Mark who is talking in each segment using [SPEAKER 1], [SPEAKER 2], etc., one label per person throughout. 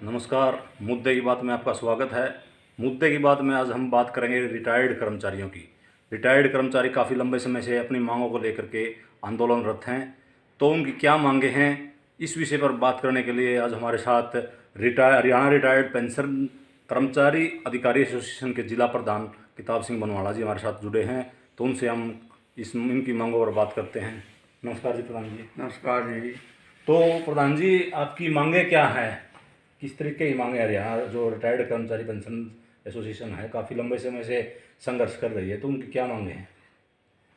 [SPEAKER 1] नमस्कार। मुद्दे की बात में आपका स्वागत है। मुद्दे की बात में आज हम बात करेंगे रिटायर्ड कर्मचारियों की। रिटायर्ड कर्मचारी काफ़ी लंबे समय से अपनी मांगों को लेकर के आंदोलनरत हैं, तो उनकी क्या मांगे हैं, इस विषय पर बात करने के लिए आज हमारे साथ हरियाणा रिटायर्ड पेंशन कर्मचारी अधिकारी एसोसिएशन के जिला प्रधान किताब सिंह बनवाड़ा जी हमारे साथ जुड़े हैं। तो उनसे हम इनकी मांगों पर बात करते हैं। नमस्कार जी प्रधान जी।
[SPEAKER 2] नमस्कार जी।
[SPEAKER 1] तो प्रधान जी, आपकी मांगे क्या हैं? किस तरीके की मांगे हरियाणा जो रिटायर्ड कर्मचारी पेंशन एसोसिएशन है काफ़ी लंबे समय से संघर्ष कर रही है, तो उनकी क्या मांगे हैं?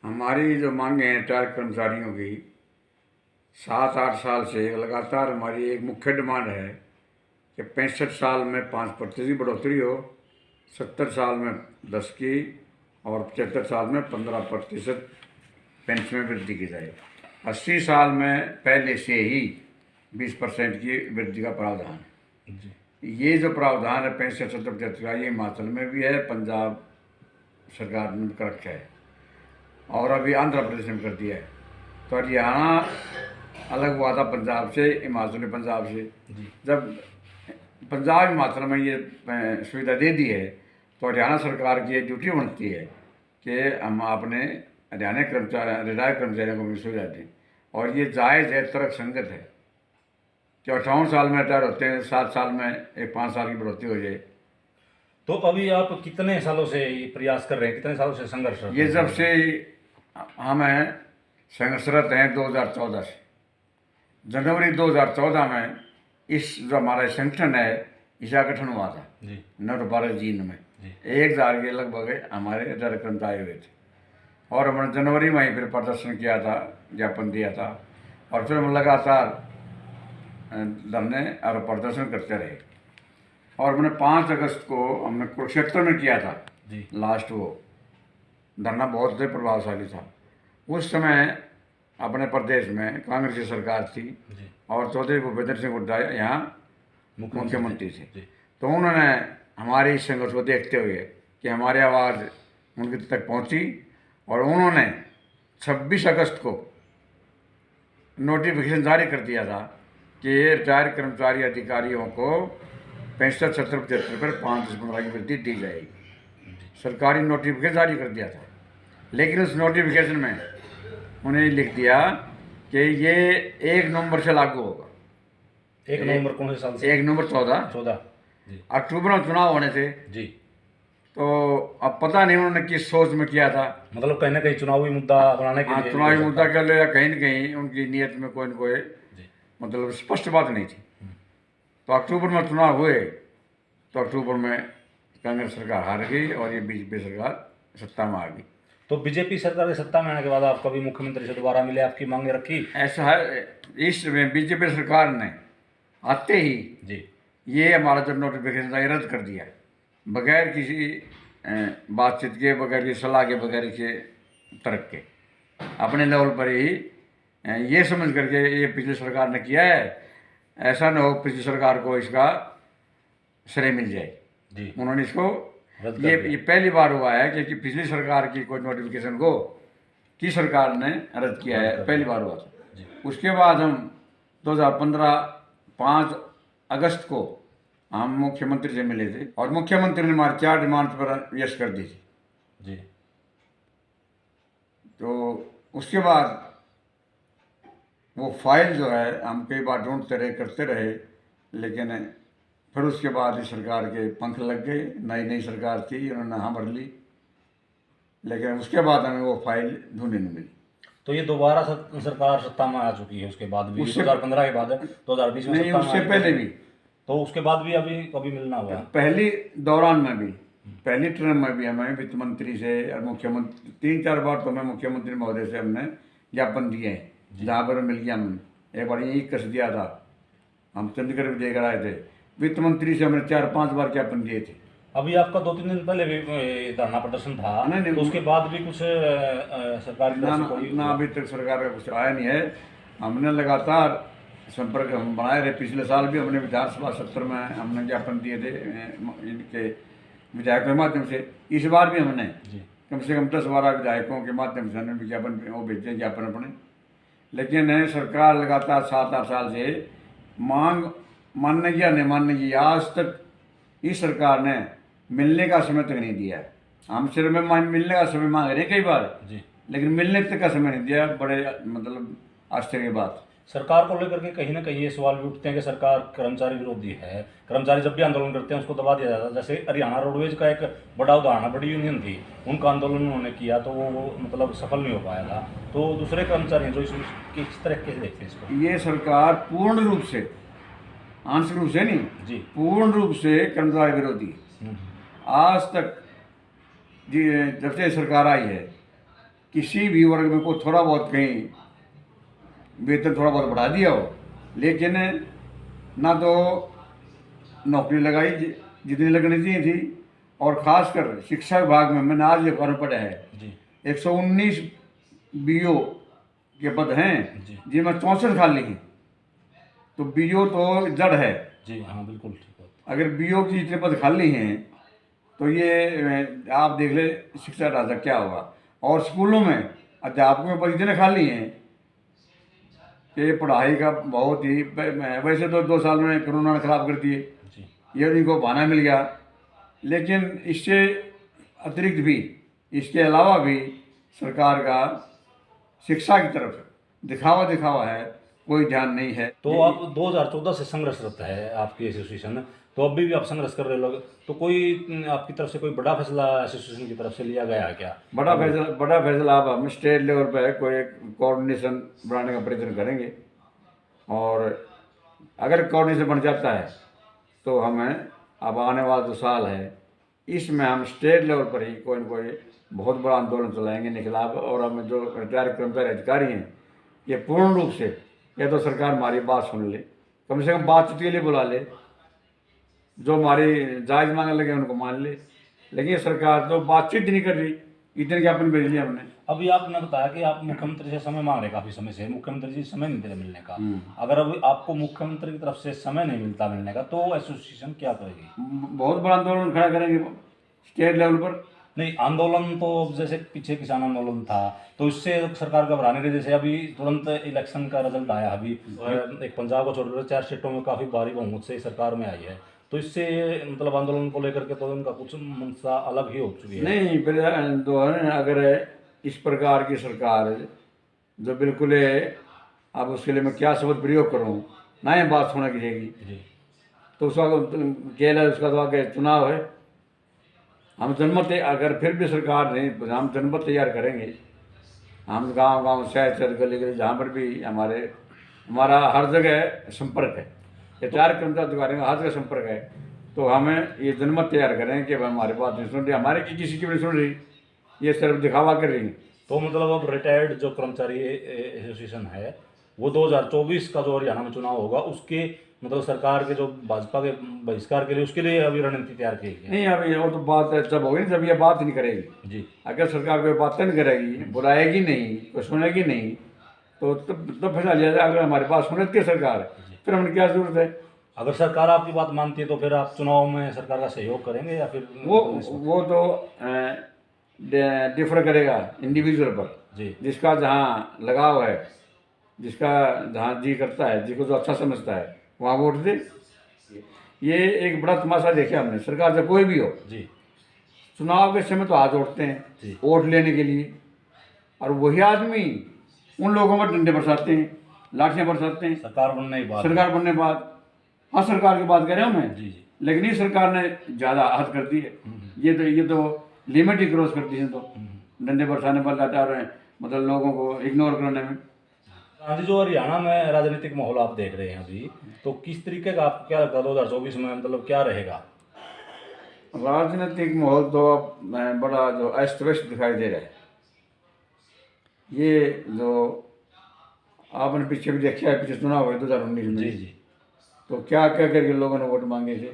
[SPEAKER 2] हमारी जो मांगे हैं रिटायर्ड कर्मचारियों की 7-8 साल से लगातार हमारी एक मुख्य डिमांड है कि 65 साल में 5% की बढ़ोतरी हो, 70 साल में 10 की और 75 साल में 15% पेंशन में वृद्धि की जाए। 80 साल में पहले से ही 20% की वृद्धि का प्रावधान है। ये जो प्रावधान है 65-70 का, ये हिमाचल में भी है, पंजाब सरकार ने कर रखा है और अभी आंध्र प्रदेश में कर दिया है। तो हरियाणा अलग हुआ था पंजाब से, हिमाचल ने पंजाब से। जब पंजाब हिमाचल में ये सुविधा दे दी है तो हरियाणा सरकार की एक ड्यूटी बनती है कि हम अपने हरियाणा रिटायर्ड कर्मचारियों को भी सुविधा दें, और ये जायज़ है, तर्क संगत है कि 58 साल में रिटायर होते हैं, 7 साल में एक 5 साल की बढ़ोतरी हो जाए।
[SPEAKER 1] तो अभी आप कितने सालों से ये प्रयास कर रहे हैं, कितने सालों से संघर्ष कर रहे
[SPEAKER 2] ये
[SPEAKER 1] हैं?
[SPEAKER 2] जब से हम हैं संघर्षरत हैं 2014 से। जनवरी 2014 में इस जो हमारा संगठन है इसका गठन हुआ था
[SPEAKER 1] जी
[SPEAKER 2] 9-12 जीन में।
[SPEAKER 1] जी
[SPEAKER 2] 1000 के लगभग हमारे रिटायर्ड कर्मचारी हुए थे और हमने जनवरी में ही फिर प्रदर्शन किया था, ज्ञापन दिया था, और फिर हम लगातार धरने और प्रदर्शन करते रहे। और मैंने 5 अगस्त को हमने कुरुक्षेत्र में किया था
[SPEAKER 1] जी
[SPEAKER 2] लास्ट। वो धरना बहुत ही प्रभावशाली था। उस समय अपने प्रदेश में कांग्रेस की सरकार थी
[SPEAKER 1] जी
[SPEAKER 2] और चौधरी भूपेंद्र सिंह हुड्डा यहाँ मुख्यमंत्री थे।
[SPEAKER 1] जी
[SPEAKER 2] तो उन्होंने हमारे इस संघर्ष को देखते हुए कि हमारी आवाज़ उनके तक पहुँची और उन्होंने 26 अगस्त को नोटिफिकेशन जारी कर दिया था कि रिटायर्ड कर्मचारी अधिकारियों को 65, 70, 75 पर 5% की वृद्धि दी जाएगी। सरकारी नोटिफिकेशन जारी कर दिया था, लेकिन उस नोटिफिकेशन में उन्हें लिख दिया कि ये 1 नवंबर से लागू होगा।
[SPEAKER 1] 1 नवंबर कौन से साल से?
[SPEAKER 2] 1 नवंबर 14
[SPEAKER 1] जी
[SPEAKER 2] अक्टूबर में चुनाव होने थे।
[SPEAKER 1] जी
[SPEAKER 2] तो अब पता नहीं उन्होंने किस सोच में किया था।
[SPEAKER 1] मतलब कहीं ना कहीं चुनाव मुद्दा बनाने के
[SPEAKER 2] हाँ,
[SPEAKER 1] लिए
[SPEAKER 2] चुनावी
[SPEAKER 1] हो सकता
[SPEAKER 2] मुद्दा
[SPEAKER 1] है।
[SPEAKER 2] कर ले या कहीं न कहीं उनकी नीयत में कोई न कोई
[SPEAKER 1] जी
[SPEAKER 2] मतलब स्पष्ट बात नहीं थी। तो अक्टूबर में चुनाव हुए तो अक्टूबर में कांग्रेस सरकार हार गई और ये बीजेपी सरकार सत्ता में आ गई।
[SPEAKER 1] तो बीजेपी सरकार की सत्ता में आने के बाद आप कभी मुख्यमंत्री से दोबारा मिले, आपकी मांगे रखी?
[SPEAKER 2] ऐसा है, इस बीजेपी सरकार ने आते ही
[SPEAKER 1] जी
[SPEAKER 2] ये हमारा जो नोटिफिकेशन था ये रद्द कर दिया, बगैर किसी बातचीत के, बगैर की सलाह के, बगैर के तर्क के, अपने लेवल पर ही ये समझ करके ये पिछली सरकार ने किया है, ऐसा न हो पिछली सरकार को इसका श्रेय मिल जाए।
[SPEAKER 1] जी
[SPEAKER 2] उन्होंने इसको
[SPEAKER 1] रद्द कर दिया।
[SPEAKER 2] ये पहली बार हुआ है कि पिछली सरकार की कोई नोटिफिकेशन को की सरकार ने रद्द किया है, पहली बार हुआ था।
[SPEAKER 1] जी
[SPEAKER 2] उसके बाद हम 2015 5 अगस्त को हम मुख्यमंत्री से मिले थे और मुख्यमंत्री ने हमारी 4 डिमांड पर यस कर दी थी।
[SPEAKER 1] जी
[SPEAKER 2] तो उसके बाद वो फाइल जो है हम कई बार ढूंढते रहे, करते रहे, लेकिन फिर उसके बाद इस सरकार के पंख लग गए। नई सरकार थी, उन्होंने हाँ भर ली, लेकिन उसके बाद हमें वो फाइल ढूंढने नहीं मिली।
[SPEAKER 1] तो ये दोबारा सरकार सत्ता में आ चुकी है, उसके बाद भी 2015 के बाद 2020 में
[SPEAKER 2] नहीं,
[SPEAKER 1] सत्ता में
[SPEAKER 2] उससे
[SPEAKER 1] आई,
[SPEAKER 2] पहले भी,
[SPEAKER 1] तो उसके बाद भी अभी कभी मिलना हुआ?
[SPEAKER 2] पहली दौरान में भी, पहली टर्म में भी हमें वित्त मंत्री से और मुख्यमंत्री 3-4 बार तो हमें मुख्यमंत्री महोदय से हमने ज्ञापन दिए हैं, जहाँ पर मिल गया। हमने एक बार यही कस दिया था, हम चंडीगढ़ भी देकर आए थे, वित्त मंत्री से हमने 4-5 बार ज्ञापन दिए थे।
[SPEAKER 1] अभी आपका 2-3 दिन पहले भी धरना प्रदर्शन था,
[SPEAKER 2] नहीं,
[SPEAKER 1] तो उसके बाद भी कुछ सरकारी
[SPEAKER 2] ना
[SPEAKER 1] तरफ से कोई
[SPEAKER 2] ना अभी तक सरकार का कुछ आया नहीं है। हमने लगातार संपर्क हम बनाए रहे। पिछले साल भी हमने विधानसभा सत्र में हमने ज्ञापन दिए थे इनके विधायकों के माध्यम से। इस बार भी हमने
[SPEAKER 1] जी
[SPEAKER 2] कम से कम 10-12 विधायकों के माध्यम से हमने विज्ञापन वो भेजे ज्ञापन अपने। लेकिन सरकार लगातार 7-8 साल से मांग मानने की या नहीं मानने की, आज तक इस सरकार ने मिलने का समय तक नहीं दिया है। हम सिर्फ में मिलने का समय मांग रहे हैं कई बार,
[SPEAKER 1] जी।
[SPEAKER 2] लेकिन मिलने तक का समय नहीं दिया। बड़े मतलब आश्चर्य की बात।
[SPEAKER 1] सरकार को लेकर के कहीं ना कहीं ये सवाल भी उठते हैं कि सरकार कर्मचारी विरोधी है। कर्मचारी जब भी आंदोलन करते हैं उसको दबा दिया जाता है। जैसे हरियाणा रोडवेज का एक बड़ा उदाहरण है, बड़ी यूनियन थी, उनका आंदोलन उन्होंने किया तो वो मतलब सफल नहीं हो पाया था। तो दूसरे कर्मचारी हैं जो किस तरह से देखते हैं इसको?
[SPEAKER 2] ये सरकार पूर्ण रूप से, आंशिक रूप से नहीं,
[SPEAKER 1] जी।
[SPEAKER 2] पूर्ण रूप से कर्मचारी विरोधी है। आज तक जी जब से सरकार आई है, किसी भी वर्ग में को थोड़ा बहुत कहीं वेतन थोड़ा बहुत बढ़ा दिया हो, लेकिन ना तो नौकरी लगाई जितनी लगनी चाहिए थी। और ख़ासकर शिक्षा विभाग में मैंने आज ये फॉर्म पढ़ा है,
[SPEAKER 1] जी।
[SPEAKER 2] 119 बीओ के पद हैं
[SPEAKER 1] जी।
[SPEAKER 2] जिनमें 64 खाली हैं। तो बीओ तो जड़ है।
[SPEAKER 1] जी हाँ, बिल्कुल ठीक बात।
[SPEAKER 2] अगर बीओ की इतने पद खाली हैं तो ये आप देख ले शिक्षा ढांचा क्या होगा। और स्कूलों में अध्यापकों के पद इतने खाली हैं कि पढ़ाई का बहुत ही, वैसे तो 2 साल में कोरोना ने खराब कर दिए,
[SPEAKER 1] जी।
[SPEAKER 2] ये इनको बहाना मिल गया। लेकिन इससे अतिरिक्त भी, इसके अलावा भी सरकार का शिक्षा की तरफ दिखावा दिखावा है, कोई ध्यान नहीं है।
[SPEAKER 1] तो आप 2014 से संघर्षरत है आपकी एसोसिएशन, तो अभी भी आप संघर्ष कर रहे लोग, तो कोई आपकी तरफ से कोई बड़ा फैसला एसोसिएशन की तरफ से लिया गया है क्या?
[SPEAKER 2] बड़ा फैसला अब हम स्टेट लेवल पर कोई कोऑर्डिनेशन बनाने का प्रयत्न करेंगे। और अगर कोऑर्डिनेशन बन जाता है तो हमें अब आने वाला जो साल है इसमें हम स्टेट लेवल पर ही कोई न कोई बहुत बड़ा आंदोलन चलाएंगे इनके खिलाफ। और हमें जो रिटायर्ड कर्मचारी अधिकारी हैं, ये पूर्ण रूप से, या तो सरकार हमारी बात सुन ले, कम से कम बातचीत के लिए बुला ले, जो हमारी जायज़ मांगने लगे उनको मान ले। लेकिन ये सरकार तो बातचीत ही नहीं कर रही, इतने ज्ञापन भेज लिया हमने।
[SPEAKER 1] अभी आपने बताया कि आप मुख्यमंत्री से समय मांग रहे काफी समय से, मुख्यमंत्री जी समय नहीं दे रहे मिलने का। अगर अभी आपको मुख्यमंत्री की तरफ से समय नहीं मिलता मिलने का, तो एसोसिएशन क्या करेगी?
[SPEAKER 2] बहुत बड़ा आंदोलन खड़ा करेंगे स्टेट लेवल पर।
[SPEAKER 1] नहीं, आंदोलन तो जैसे पीछे किसान आंदोलन था तो इससे सरकार घबराने की, जैसे अभी तुरंत इलेक्शन का रिजल्ट आया अभी, एक पंजाब को छोड़कर 4 स्टेटों में काफी भारी बहुमत से सरकार में आई है, तो इससे मतलब आंदोलन को लेकर के तो उनका कुछ मंशा अलग ही हो चुकी है।
[SPEAKER 2] नहीं, फिर तो अगर इस प्रकार की सरकार जो बिल्कुल अब उसके लिए मैं क्या शब्द प्रयोग करूं, ना ये बात होना चाहिए,
[SPEAKER 1] जी।
[SPEAKER 2] तो उसका खेल है, उसका तो आगे चुनाव है। हम जनमत, अगर फिर भी सरकार नहीं, हम जनमत तैयार करेंगे। हम गांव गांव शहर शहर गली गली जहाँ पर भी हमारा हर जगह संपर्क है, ये 4 कर्मचारी अधिकारियों का हर जगह संपर्क है। तो हमें ये जनमत तैयार करें कि हमारे बात नहीं सुन रही, हमारे किसी की भी नहीं सुन रही, ये सिर्फ दिखावा कर रही है।
[SPEAKER 1] तो मतलब अब रिटायर्ड जो कर्मचारी एसोसिएशन है वो 2024 का जो हरियाणा में चुनाव होगा उसके मतलब सरकार के जो भाजपा के बहिष्कार के लिए, उसके लिए अभी रणनीति तैयार की है?
[SPEAKER 2] नहीं, अभी वो तो बात जब होगी, जब ये बात नहीं करेगी।
[SPEAKER 1] जी।
[SPEAKER 2] अगर सरकार कोई बात नहीं करेगी, बुलाएगी नहीं, कोई सुनेगी नहीं, तो तब फैसला लिया जाए। अगर हमारी बात सुनती है सरकार, फिर हमें क्या जरूरत है?
[SPEAKER 1] अगर सरकार आपकी बात मानती है तो फिर आप चुनाव में सरकार का सहयोग करेंगे या फिर
[SPEAKER 2] वो तो डिफर करेगा इंडिविजुअल पर।
[SPEAKER 1] जी।
[SPEAKER 2] जिसका जहाँ लगाव है, जिसका जहाँ जी करता है, जिसको जो अच्छा समझता है वहाँ वोट दे। ये एक बड़ा तमाशा देखा हमने, सरकार जब कोई भी हो,
[SPEAKER 1] जी।
[SPEAKER 2] चुनाव के समय तो हाथ जोड़ते
[SPEAKER 1] जी।
[SPEAKER 2] हैं वोट लेने के लिए, और वही आदमी उन लोगों पर डंडे बरसाते हैं, लाठियाँ बरसाते हैं
[SPEAKER 1] सरकार बनने के बाद।
[SPEAKER 2] सरकार बनने के बाद। हाँ, सरकार की बात कर रहा हूँ मैं।
[SPEAKER 1] जी। जी।
[SPEAKER 2] लेकिन इस सरकार ने ज़्यादा हद कर दी है। ये तो लिमिट ही क्रॉस करती है। तो डंडे बरसाने पर लाता रहे, मतलब लोगों को इग्नोर करने में।
[SPEAKER 1] हाँ जी, जो हरियाणा में राजनीतिक माहौल आप देख रहे हैं अभी, तो किस तरीके का आपको क्या लगता है 2024 में मतलब क्या रहेगा?
[SPEAKER 2] राजनीतिक माहौल तो अब बड़ा जो अस्त व्यस्त दिखाई दे रहा है। ये जो आपने पीछे भी देखा है, पीछे चुनाव हुए 2019 में,
[SPEAKER 1] जी। जी।
[SPEAKER 2] तो क्या क्या करके लोगों ने वोट मांगे थे,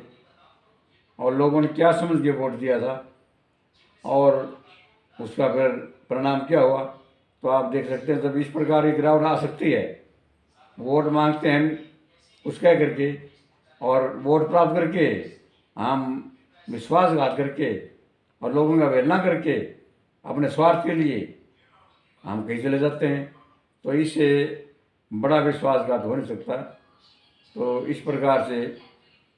[SPEAKER 2] और लोगों ने क्या समझ के वोट दिया था, और उसका फिर परिणाम क्या हुआ, तो आप देख सकते हैं। जब इस प्रकार की गिरावट आ सकती है, वोट मांगते हैं कुछ कह करके, और वोट प्राप्त करके हम विश्वासघात करके और लोगों का अवहेलना करके अपने स्वार्थ के लिए हम कहीं चले जाते हैं, तो इससे बड़ा विश्वासघात हो नहीं सकता। तो इस प्रकार से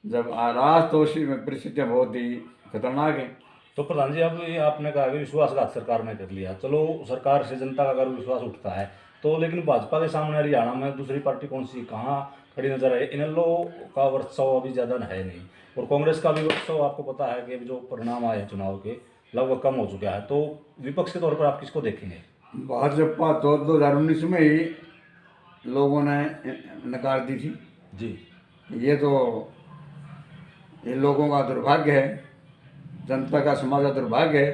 [SPEAKER 2] जब आज तो उसी में परिस्थितियाँ बहुत ही खतरनाक हैं।
[SPEAKER 1] तो प्रधान जी, अब ये आपने कहा कि विश्वासघात सरकार ने कर लिया, चलो सरकार से जनता का अगर विश्वास उठता है तो, लेकिन भाजपा के सामने हरियाणा में दूसरी पार्टी कौन सी कहाँ खड़ी नजर है? इनेलो का वर्चस्व अभी ज़्यादा है नहीं, और कांग्रेस का भी वर्चस्व आपको पता है कि जो परिणाम आए चुनाव के लगभग कम हो चुका है। तो विपक्ष के तौर पर आप किसको देखेंगे?
[SPEAKER 2] भाजपा तो 2019 में ही लोगों ने नकार दी थी।
[SPEAKER 1] जी
[SPEAKER 2] ये तो ये लोगों का दुर्भाग्य है, जनता का, समाज का दुर्भाग्य है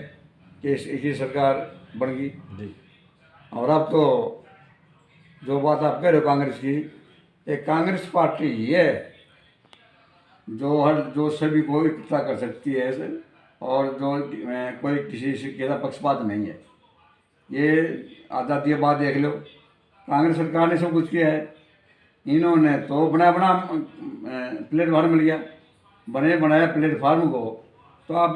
[SPEAKER 2] कि इसी सरकार बन गई।
[SPEAKER 1] जी
[SPEAKER 2] और अब तो जो बात आप कह रहे हो कांग्रेस की, एक कांग्रेस पार्टी ही है जो सभी को इकट्ठा कर सकती है और जो कोई किसी से का पक्षपात नहीं है। ये आज़ादी के बाद देख लो, कांग्रेस सरकार ने सब कुछ किया है। इन्होंने तो बना प्लेटफार्म लिया, बने बनाया प्लेटफार्म को, तो आप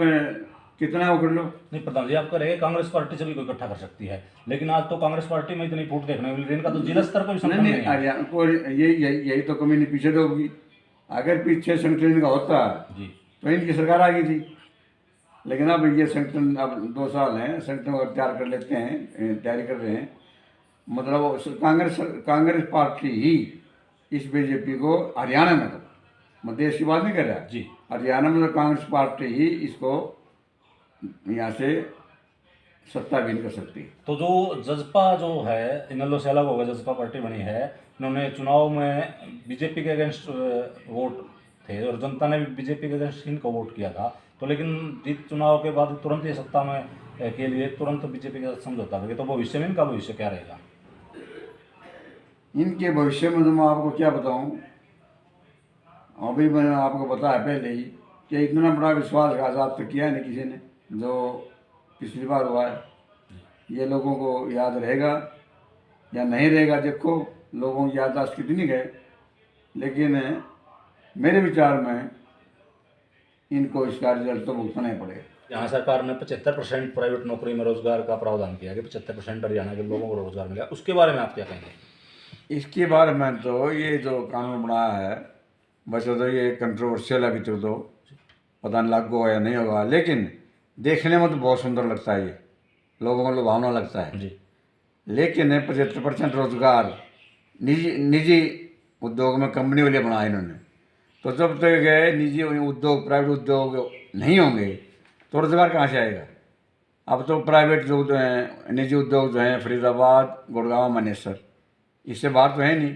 [SPEAKER 2] कितना वो कर लो।
[SPEAKER 1] नहीं प्रधान जी, आप कह रहे हैं कांग्रेस पार्टी से भी कोई इकट्ठा कर सकती है, लेकिन आज तो कांग्रेस पार्टी में इतनी फूट देखने को मिल रही है, इनका तो जिला स्तर पर भी संगठन नहीं है।
[SPEAKER 2] हरियाणा को यही तो कमी नहीं पीछे तो होगी। अगर पीछे संगठन इनका होता
[SPEAKER 1] जी
[SPEAKER 2] तो इनकी सरकार आ गई थी, लेकिन अब ये संगठन, अब 2 साल हैं संगठन को तैयार कर लेते हैं, तैयारी कर रहे हैं। मतलब कांग्रेस पार्टी ही इस बीजेपी को हरियाणा में, तो मैं देश की बात नहीं कर रहा
[SPEAKER 1] जी,
[SPEAKER 2] हरियाणा में तो कांग्रेस पार्टी ही इसको यहाँ से सत्ताहीन कर सकती है।
[SPEAKER 1] तो जो जजपा जो है इनेलो से अलग होगा, जजपा पार्टी बनी है, इन्होंने चुनाव में बीजेपी के अगेंस्ट वोट थे और जनता ने भी बीजेपी के अगेंस्ट इनको वोट किया था, तो लेकिन जीत चुनाव के बाद तुरंत ये सत्ता में के लिए तुरंत बीजेपी के साथ समझौता करके, तो भविष्य में इनका भविष्य क्या रहेगा?
[SPEAKER 2] इनके भविष्य में तो मैं आपको क्या बताऊं, अभी मैंने आपको बताया पहले ही कि इतना बड़ा विश्वासघात आज तक किया नहीं किसी ने जो पिछली बार हुआ है। ये लोगों को याद रहेगा या नहीं रहेगा, देखो लोगों की याददाश्त कितनी है, लेकिन मेरे विचार में इनको इसका रिजल्ट तो भुगतना ही पड़ेगा।
[SPEAKER 1] यहाँ सरकार ने 75% प्राइवेट नौकरी में रोजगार का प्रावधान किया कि 75% हरियाणा के लोगों को रोजगार मिला, उसके बारे में आप क्या कहेंगे?
[SPEAKER 2] इसके बारे में तो ये जो कानून बनाया है, वैसे तो ये कंट्रोवर्शियल अभी तक तो पता नहीं लागू होगा या नहीं होगा, लेकिन देखने में तो बहुत सुंदर लगता है, ये लोगों को लुभावना लगता है
[SPEAKER 1] जी
[SPEAKER 2] लेकिन 75% रोजगार निजी उद्योग में कंपनी वाले बनाए इन्होंने। तो जब तक निजी उद्योग, प्राइवेट उद्योग नहीं होंगे तो रोजगार कहाँ से आएगा? अब तो प्राइवेट जो निजी उद्योग जो हैं फरीदाबाद, गुड़गांव, मानेसर, इससे बाहर तो है नहीं,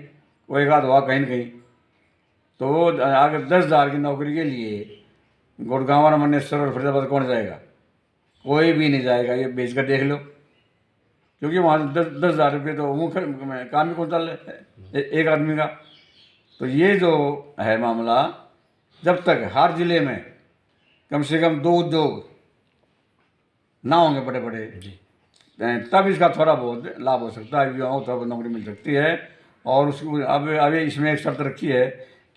[SPEAKER 2] कोई एक आध हुआ कहीं न कहीं। तो अगर 10,000 की नौकरी के लिए गुड़गांव और मानेसर और फरीदाबाद कौन जाएगा? कोई भी नहीं जाएगा, ये बेच कर देख लो, क्योंकि वहाँ 10,000 रुपये तो मुख्य काम ही कौन चल रहा है एक आदमी का। तो ये जो है मामला, जब तक हर जिले में कम से कम 2 उद्योग ना होंगे बड़े बड़े, तब इसका थोड़ा बहुत लाभ हो सकता है, युवाओं को थोड़ा बहुत नौकरी मिल सकती है। और उसको अब अभी इसमें एक शर्त रखी है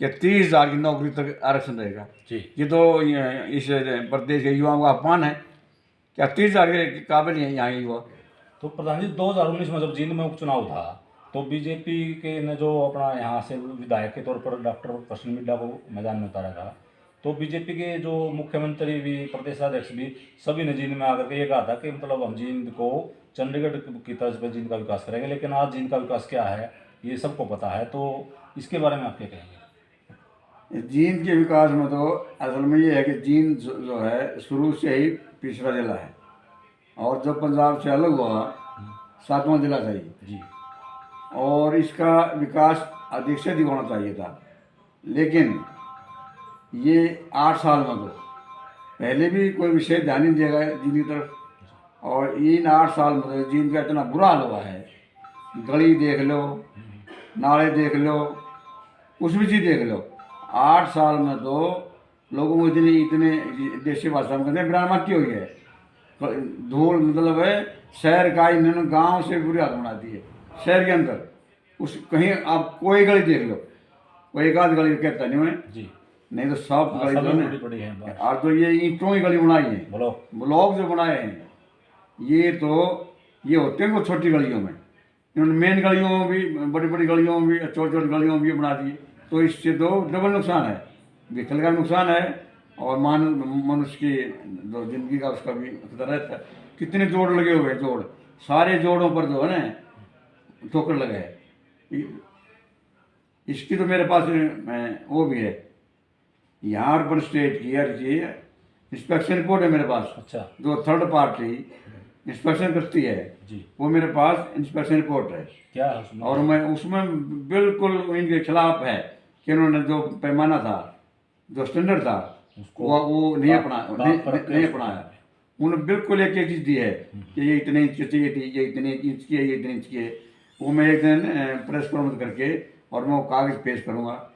[SPEAKER 2] कि 30,000 की नौकरी तक आरक्षण रहेगा। ये तो इस प्रदेश के युवाओं का अपमान है, क्या 30,000 के काबिल हैं यहाँ युवा?
[SPEAKER 1] तो प्रधान जी, 2019 में जब जींद में उपचुनाव था तो बीजेपी के ने जो अपना यहाँ से विधायक के तौर पर डॉक्टर प्रसून मिड्डा को मैदान में उतारा था, तो बीजेपी के जो मुख्यमंत्री भी, प्रदेशाध्यक्ष भी, सभी ने जींद में आकर के ये कहा था कि मतलब हम जींद को चंडीगढ़ की तर्ज पर जींद का विकास करेंगे। लेकिन आज जींद का विकास क्या है ये सबको पता है, तो इसके बारे में आप क्या कहेंगे?
[SPEAKER 2] जींद के विकास में तो असल में ये है कि जींद जो है शुरू से ही पिछड़ा जिला है, और जो पंजाब से अलग हुआ 7वां जिला था ये
[SPEAKER 1] जी,
[SPEAKER 2] और इसका विकास अधिक से अधिक होना चाहिए था। लेकिन ये 8 साल में तो पहले भी कोई विषय ध्यान नहीं दिया गया जींद की तरफ, और इन 8 साल में तो जींद का इतना बुरा हाल हुआ है, गली देख लो, नाले देख लो, कुछ भी चीज़ देख लो, 8 साल में तो लोगों को इतने देशी भाषा में कहते हैं बिरानमती हुई है। धूल मतलब है शहर का, इन्होंने गांव से बुरी हालत बना दी है शहर के अंदर। उस कहीं आप कोई गली देख लो, कोई एक आध गली कहता नहीं है
[SPEAKER 1] जी,
[SPEAKER 2] नहीं तो सब गली तो
[SPEAKER 1] बड़ी है।
[SPEAKER 2] और तो ये ईंटों की गली बनाई है, ब्लॉक जो बनाए हैं ये होते हैं कुछ छोटी गलियों में, इन्होंने मेन गलियों में भी, बड़ी बड़ी गलियों में भी, छोटी छोटी गलियों में भी बना दिए। तो इससे दो डबल नुकसान है, व्हीकल का नुकसान है और मनुष्य की जो जिंदगी का उसका भी खतरा रहता है। कितने जोड़ लगे हुए हैं, जोड़ सारे जोड़ों पर जो है ना ठोकर लगा है। इसकी तो मेरे पास वो भी है, यहाँ अर्बन स्टेट की हर चीज इंस्पेक्शन रिपोर्ट है मेरे पास।
[SPEAKER 1] अच्छा
[SPEAKER 2] जो थर्ड पार्टी इंस्पेक्शन करती है
[SPEAKER 1] जी,
[SPEAKER 2] वो मेरे पास इंस्पेक्शन रिपोर्ट है।
[SPEAKER 1] क्या है उसमें?
[SPEAKER 2] और मैं उसमें बिल्कुल इनके खिलाफ है कि उन्होंने जो पैमाना था, जो स्टैंडर्ड था,
[SPEAKER 1] उसको
[SPEAKER 2] वो नहीं
[SPEAKER 1] बात करके
[SPEAKER 2] नहीं
[SPEAKER 1] उसको-
[SPEAKER 2] अपनाया। उन्होंने बिल्कुल एक चीज़ दी है कि ये इतने इंच की चाहिए थी, ये इतने इंच की है, ये इतने इंच की है। वो मैं एक दिन प्रेस कॉन्फ्रेंस करके और मैं वो कागज़ पेश करूँगा।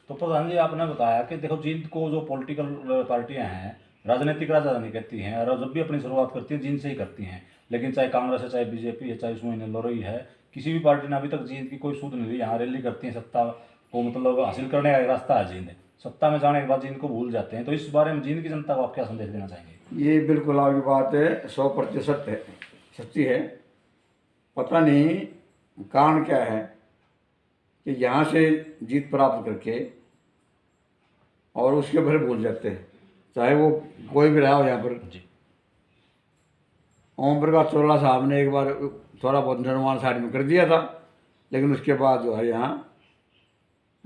[SPEAKER 1] तो प्रधान जी, आपने बताया कि देखो, जींद को जो पॉलिटिकल पार्टियां हैं, राजनीतिक राजधानी कहती हैं, और जब भी अपनी शुरुआत करती हैं जींद से ही करती हैं। लेकिन चाहे कांग्रेस है, चाहे बीजेपी है, चाहे उसमें लोरई है, किसी भी पार्टी ने अभी तक जींद की कोई सूद नहीं ली। यहाँ रैली करती हैं, सत्ता को मतलब हासिल करने का एक रास्ता है जींद। सत्ता में जाने के बाद जींद को भूल जाते हैं। तो इस बारे में जींद की जनता को आप क्या संदेश देना चाहेंगे?
[SPEAKER 2] ये बिल्कुल आपकी बात है, 100% है, सच्ची है। पता नहीं कारण क्या है कि यहाँ से जीत प्राप्त करके और उसके भरे भूल जाते हैं, चाहे वो कोई भी रहा हो। यहाँ पर
[SPEAKER 1] जी
[SPEAKER 2] ओम प्रकाश चौटाला साहब ने एक बार थोड़ा बहुत निर्माण साइड में कर दिया था, लेकिन उसके बाद जो है यहाँ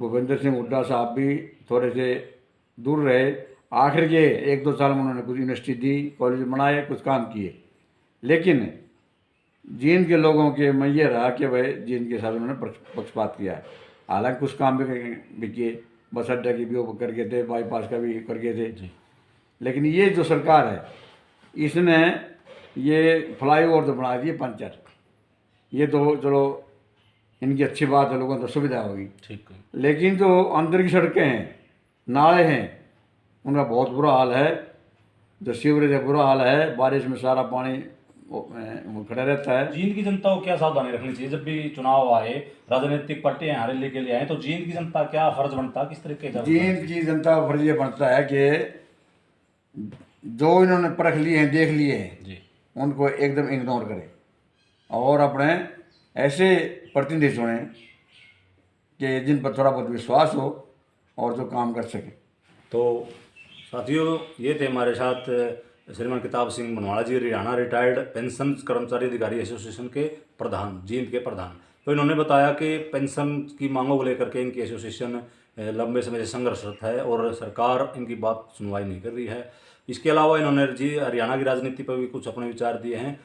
[SPEAKER 2] भूपेंद्र सिंह हुड्डा साहब भी थोड़े से दूर रहे। आखिर के 1-2 साल में उन्होंने कुछ यूनिवर्सिटी दी, कॉलेज बनाए, कुछ काम किए। लेकिन जींद के लोगों के में ये रहा कि भाई जींद के साथ उन्होंने पक्षपात किया है। हालांकि कुछ काम भी किए, बस अड्डा की भी वो कर गए थे, बाईपास का भी कर गए थे।
[SPEAKER 1] जी
[SPEAKER 2] लेकिन ये जो सरकार है इसने ये फ्लाईओवर तो बना दिए पंचर, ये तो चलो इनकी अच्छी बात है, लोगों को तो सुविधा होगी।
[SPEAKER 1] ठीक है।
[SPEAKER 2] लेकिन जो अंदर की सड़कें हैं, नाले हैं, उनका बहुत बुरा हाल है। जो सीवरेज है बुरा हाल है, बारिश में सारा पानी वो खड़ा रहता है।
[SPEAKER 1] जींद की जनता को क्या सावधानी रखनी चाहिए जब भी चुनाव आए, राजनीतिक पार्टियां यहाँ रैली के लिए आए, तो जींद की जनता क्या फर्ज बनता है, किस तरीके से?
[SPEAKER 2] जींद की जनता का फर्ज ये बनता है कि जो इन्होंने परख लिए हैं, देख लिए हैं,
[SPEAKER 1] जी
[SPEAKER 2] उनको एकदम इग्नोर करें और अपने ऐसे प्रतिनिधि चुनें कि जिन पर थोड़ा बहुत विश्वास हो और जो काम कर सके।
[SPEAKER 1] तो साथियों, ये थे हमारे साथ श्रीमान किताब सिंह बनवाड़ा जी, हरियाणा रिटायर्ड पेंशन कर्मचारी अधिकारी एसोसिएशन के प्रधान, जींद के प्रधान। तो इन्होंने बताया कि पेंशन की मांगों को लेकर के इनकी एसोसिएशन लंबे समय से संघर्षरत है और सरकार इनकी बात सुनवाई नहीं कर रही है। इसके अलावा इन्होंने जी हरियाणा की राजनीति पर भी कुछ अपने विचार दिए हैं।